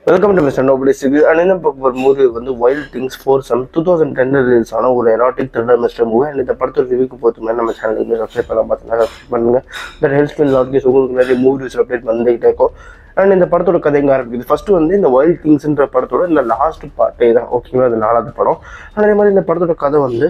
Welcome to mister nobody's review. And என்ன பார்க்க movie வந்து வைல்ட் திங்ஸ் 4 சம் 2010 ரிலீஸ் ஆன ஒரு erotic thriller mister movie. And இந்த படத்தோட ரிவ்யூக்கு போதுமே நம்ம சேனலுக்கு சப்ஸ்கிரைப் பண்ணலாம், பார்த்தீங்கன்னா சப்ஸ்கிரைப் பண்ணுங்க. That helps me lot. உங்களுக்கு நிறைய மூவி ரிவ்யூஸ் அப்டேட் வந்துகிட்டே இருக்கும். அண்ட் இந்த படத்தோட கதை எங்கே ஆரம்பிக்குது? ஃபர்ஸ்ட் வந்து இந்த வைல்ட் திங்ஸ்ன்ற படத்தோட இந்த லாஸ்ட் பார்ட்டே தான், ஓகேங்களா? அது 4வது படம். அதே மாதிரி இந்த படத்தோட கதை வந்து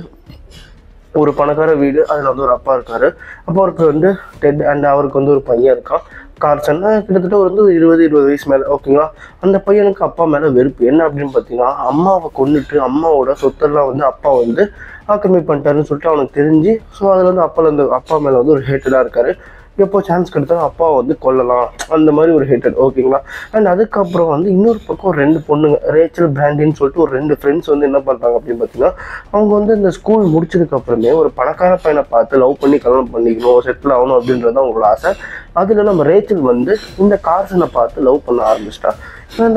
ஒரு பணக்கார வீடு, அதில் வந்து ஒரு அப்பா இருக்காரு. அப்போ அவருக்கு வந்து டெட் அண்ட் அவருக்கு வந்து ஒரு பையன் இருக்கான், கார்சன். கிட்டத்தட்ட வந்து 20 வயசு மேலே, ஓகேங்களா? அந்த பையனுக்கு அப்பா மேலே வெறுப்பு. என்ன அப்படின்னு பார்த்தீங்கன்னா, அம்மாவை கொண்டுட்டு அம்மாவோட சொத்தெல்லாம் வந்து அப்பா வந்து ஆக்கிரமிப்பு பண்ணிட்டாருன்னு சொல்லிட்டு அவனுக்கு தெரிஞ்சு, ஸோ அதில் வந்து அப்பா மேலே வந்து ஒரு ஹேட்டடாக இருக்காரு. எப்போ சான்ஸ் கிடைத்தாலும் அப்பாவை வந்து கொல்லலாம், அந்த மாதிரி ஒரு ஹேட்டட், ஓகேங்களா? அண்ட் அதுக்கப்புறம் வந்து இன்னொரு பக்கம் 2 பொண்ணுங்க, ரேச்சல் பிராண்டின்னு சொல்லிட்டு ஒரு 2 ஃப்ரெண்ட்ஸ் வந்து என்ன பண்ணுறாங்க அப்படின்னு பார்த்தீங்கன்னா, அவங்க வந்து இந்த ஸ்கூல் முடிச்சதுக்கப்புறமே ஒரு பணக்கார பையனை பார்த்து லவ் பண்ணி கல்யாணம் பண்ணிக்கணும், செட்டில் ஆகணும் அப்படின்றது அவங்களோட ஆசை. அதில் நம்ம ரேச்சல் வந்து இந்த கார்சனை பார்த்து லவ் பண்ண ஆரம்பிச்சிட்டா.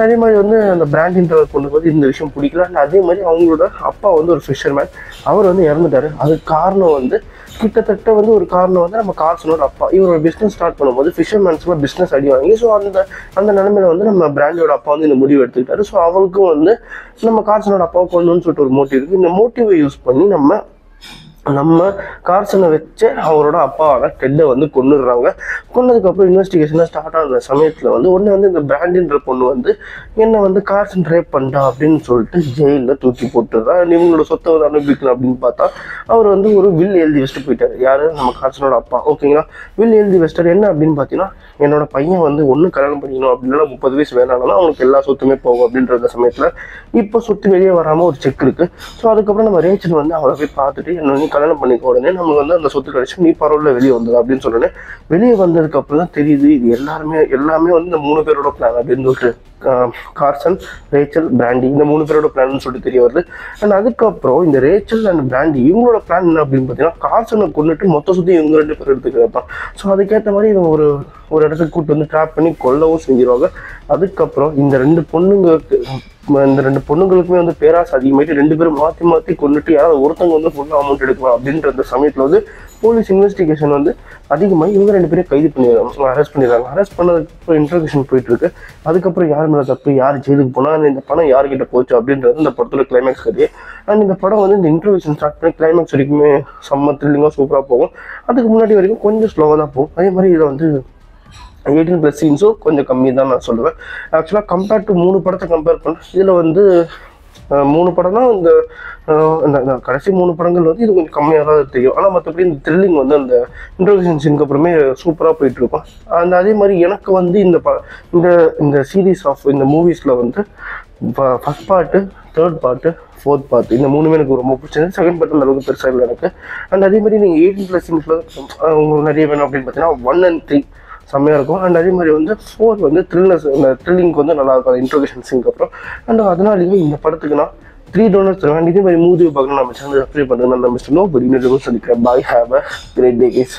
அதே மாதிரி வந்து அந்த பிராண்டின்ற பொண்ணுக்கு வந்து இந்த விஷயம் பிடிக்கல. அண்ட் அதே மாதிரி அவங்களோட அப்பா வந்து ஒரு ஃபிஷர்மேன், அவர் வந்து இறந்துட்டாரு. அதுக்கு காரணம் வந்து கிட்டத்தட்ட வந்து ஒரு காரணம் வந்து நம்ம கார்சனோட அப்பா. இவரோட பிஸ்னஸ் ஸ்டார்ட் பண்ணும்போது ஃபிஷர்மேன்ஸ்க்கு பிஸ்னஸ் அடி வாங்கி, ஸோ அந்த நிலைமையில வந்து நம்ம பிராண்டியோட அப்பா வந்து இந்த முடிவு எடுத்துக்கிட்டாரு. ஸோ அவருக்கும் வந்து நம்ம கார்சனோட அப்பாவை கொள்ளணும்னு சொல்லிட்டு ஒரு மோட்டிவ் இருக்குது. இந்த மோட்டிவை யூஸ் பண்ணி நம்ம கார்சனை வச்சு அவரோட அப்பாவோட டெட்டை வந்து கொண்டுடுறாங்க. கொண்டதுக்கப்புறம் இன்வெஸ்டிகேஷனாக ஸ்டார்ட் ஆகிற சமயத்தில் வந்து ஒன்று வந்து இந்த பிராண்டின்ற பொண்ணு வந்து என்னை வந்து கார்சன் ரேப் பண்ணிட்டா அப்படின்னு சொல்லிட்டு ஜெயிலில் தூக்கி போட்டுடுறா. இவங்களோட சொத்தை வந்து அனுபவிக்கணும் அப்படின்னு பார்த்தா அவர் வந்து ஒரு வில் எழுதி வச்சுட்டு போயிட்டார். யார்? நம்ம கார்சனோட அப்பா, ஓகேங்களா? வில் எழுதி வச்சிட்டார். என்ன அப்படின்னு பார்த்தீங்கன்னா, என்னோட பையன் வந்து ஒன்று கல்யாணம் பண்ணிக்கணும் அப்படின்னா 30 வயசு வேணாலும் அவனுக்கு எல்லா சொத்துமே போகும் அப்படின்ற சமயத்தில் இப்போ சொத்து வெளியே வராமல் ஒரு செக் இருக்குது. ஸோ அதுக்கப்புறம் நம்ம ரேச்சல் வந்து அவரை போய் பார்த்துட்டு என்ன கல்யாணம் பண்ணிக்க உடனே நமக்கு வந்து அந்த சொத்து கிடைச்சி நீ பரவாயில்ல வெளியே வந்தது அப்படின்னு சொன்னோன்னே, வெளியே வந்ததுக்கு அப்புறம் தான் தெரியுது இது எல்லாமே வந்து இந்த 3 பேரோட பிளான் அப்படின்னு சொல்லிட்டு கார்சன், ரேச்சல், பிராண்டி, இந்த 3 பேரோட பிளான் சொல்லிட்டு தெரிய வருது. அண்ட் அதுக்கப்புறம் இந்த ரேச்சல் அண்ட் பிராண்டி இவங்களோட பிளான் என்ன அப்படின்னு பார்த்தீங்கன்னா, கார்சனை கொண்டுட்டு மொத்த சுற்றி இவங்க 2 பேர் எடுத்துக்கிறது தான். ஸோ அதுக்கேற்ற மாதிரி இவங்க ஒரு இடத்துக்கு கூப்பிட்டு வந்து ட்ராப் பண்ணி கொல்லவும் செஞ்சிருவாங்க. அதுக்கப்புறம் இந்த 2 பொண்ணுங்களுக்குமே வந்து பேராசை அதிகமாகிட்டு 2 பேரும் மாற்றி கொண்டுட்டு யாராவது ஒருத்தவங்க வந்து ஃபுல்லாக அமௌண்ட் எடுக்கலாம் அப்படின்ற சமயத்தில் வந்து போலீஸ் இன்வெஸ்டிகேஷன் வந்து அதிகமாக இவங்க 2 பேரும் கைது பண்ணிடுறாங்க, அரெஸ்ட் பண்ணிடுறாங்க. அரெஸ்ட் பண்ணதுக்கப்புறம் இன்ட்ரோகேஷன் போயிட்டு இருக்கு. அதுக்கப்புறம் யார் மேலே தப்பு, யார் ஜெயிலுக்கு போனால், இந்த பணம் யார்கிட்ட போச்சு அப்படின்றது இந்த படத்தோட கிளைமேக்ஸ் கதையே. அண்ட் இந்த படம் வந்து இந்த இன்ட்ரோகேஷன் ஸ்டார்ட் பண்ணி கிளைமேக்ஸ் வரைக்குமே செம்ம த்ரில்லிங்காக சூப்பராக போகும். அதுக்கு முன்னாடி வரைக்கும் கொஞ்சம் ஸ்லோவாக தான் போகும். அதே மாதிரி இதில் வந்து 18+ சீன்ஸும் கொஞ்சம் கம்மி தான் நான் சொல்லுவேன். ஆக்சுவலாக கம்பேர்ட் டு 3 படத்தை கம்பேர் பண்ணுறேன். இதில் வந்து 3 படம் தான் இந்த கடைசி 3 படங்கள் வந்து இது கொஞ்சம் கம்மியாக தான் தெரியும். ஆனால் மற்றபடி இந்த த்ரில்லிங் வந்து அந்த இன்ட்ரோடக்ஷன் சீனுக்கு அப்புறமே சூப்பராக போயிட்டுருக்கும். அதே மாதிரி எனக்கு வந்து இந்த சீரீஸ் ஆஃப் இந்த மூவிஸில் வந்து first part, 3rd part, 4th part இந்த 3மே எனக்கு ரொம்ப பிடிச்சிருந்தது. செகண்ட் பார்ட் அந்த அளவுக்கு பெருசாக இல்லை எனக்கு. அண்ட் அதே மாதிரி நீங்கள் 18+ சீன்ஸில் உங்களுக்கு நிறைய வேணும் அப்படின்னு பார்த்தீங்கன்னா 1 and 3 செம்மையாக இருக்கும். அண்ட் அதே மாதிரி வந்து 4 வந்து த்ரில்லிங்க்கு வந்து நல்லா இருக்கும் இன்ட்ரோகேஷன் சீனுக்கு அப்புறம். அண்ட் அதனாலேயே இந்த படத்துக்கு நான் 3 டோனர்ஸ் தருவேன். இதே மாதிரி மூவி பார்க்கணும் நம்ம சேனல் சப்ஸ்கிரைப் பண்ணுங்க. நான் மிஸ்டர் நோபடி சந்திக்கிறேன். Bye, have a great day guys.